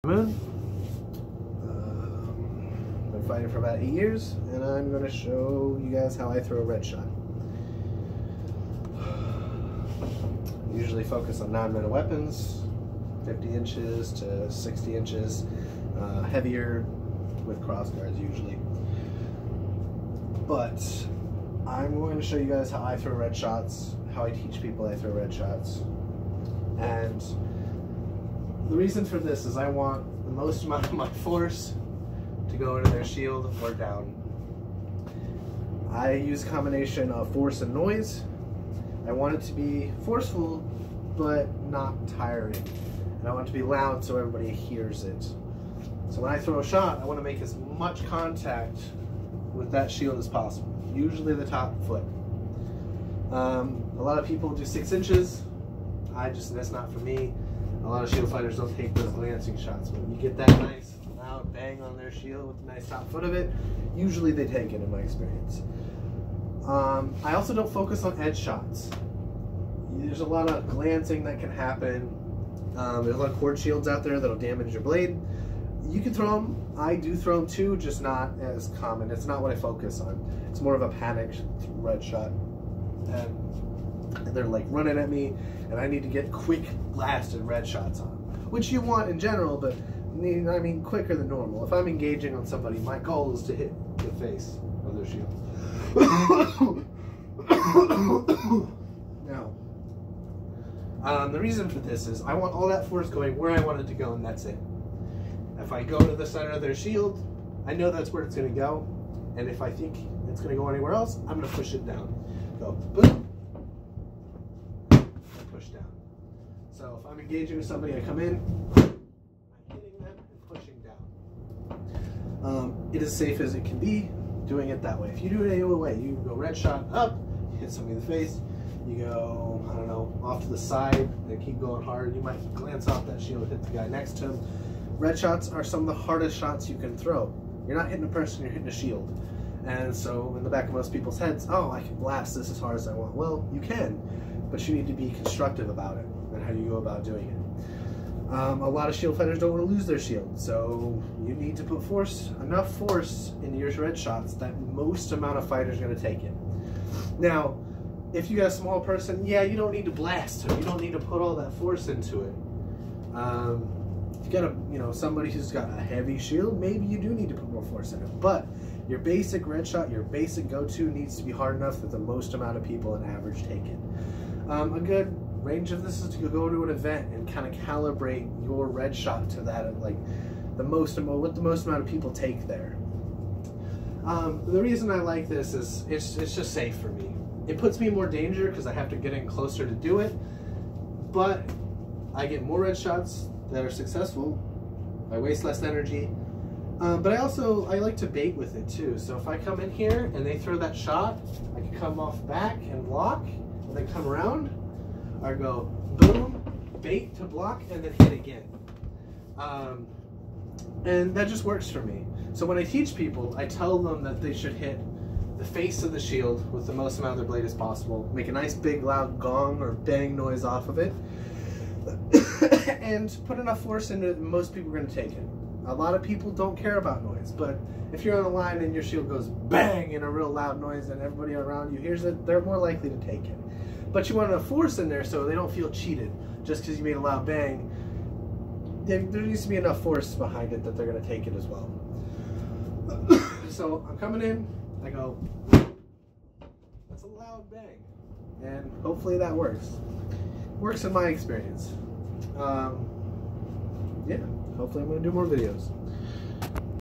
Moon. Been fighting for about 8 years, and I'm going to show you guys how I throw a red shot. Usually focus on non-metal weapons, 50 inches to 60 inches, heavier with crossguards usually. But I'm going to show you guys how I throw red shots, how I teach people I throw red shots. And the reason for this is I want the most amount of my force to go into their shield or down. I use a combination of force and noise. I want it to be forceful, but not tiring. And I want it to be loud so everybody hears it. So when I throw a shot, I want to make as much contact with that shield as possible. Usually the top foot. A lot of people do 6 inches. That's not for me. A lot of shield fighters don't take those glancing shots. When you get that nice loud bang on their shield with the nice top foot of it, usually they take it in my experience. I also don't focus on edge shots. There's a lot of glancing that can happen. There's a lot of cord shields out there that'll damage your blade. You can throw them. I do throw them too, just not as common. It's not what I focus on. It's more of a panicked red shot. And they're like running at me, and I need to get quick blasted red shots on them, which you want in general, but I mean quicker than normal. If I'm engaging on somebody, my goal is to hit the face of their shield. Now, the reason for this is I want all that force going where I want it to go, and that's it. If I go to the center of their shield, I know that's where it's going to go, and if I think it's going to go anywhere else, I'm going to push it down. Go boom, and push down. So if I'm engaging with somebody, I come in, I'm hitting them and pushing down. It is safe as it can be doing it that way. If you do it any other way, you go red shot up, you hit somebody in the face, you go, I don't know, off to the side, and keep going hard. You might glance off that shield and hit the guy next to him. Red shots are some of the hardest shots you can throw. You're not hitting a person, you're hitting a shield. And so in the back of most people's heads, oh, I can blast this as hard as I want. Well, you can, but you need to be constructive about it and how you go about doing it. A lot of shield fighters don't want to lose their shield, so you need to put enough force into your red shots that most amount of fighters are going to take it. Now, if you got a small person, yeah, you don't need to blast him. You don't need to put all that force into it. If you got somebody who's got a heavy shield, maybe you do need to put more force in it. But your basic red shot, your basic go-to needs to be hard enough that the most amount of people on average take it. A good range of this is to go to an event and kind of calibrate your red shot to that, like what the most amount of people take there. The reason I like this is it's just safe for me. It puts me in more danger because I have to get in closer to do it, but I get more red shots that are successful. I waste less energy, but I like to bait with it too. So if I come in here and they throw that shot, I can come off back and block, and then come around, or go boom, bait to block, and then hit again. And that just works for me. So when I teach people, I tell them that they should hit the face of the shield with the most amount of their blade as possible, make a nice big loud gong or bang noise off of it, and put enough force into it that most people are going to take it. A lot of people don't care about noise, but if you're on a line and your shield goes bang in a real loud noise and everybody around you hears it, they're more likely to take it. But you want enough force in there so they don't feel cheated just because you made a loud bang. There needs to be enough force behind it that they're going to take it as well. So I'm coming in, I go, that's a loud bang, and hopefully that works. Works in my experience. Yeah, hopefully I'm going to do more videos.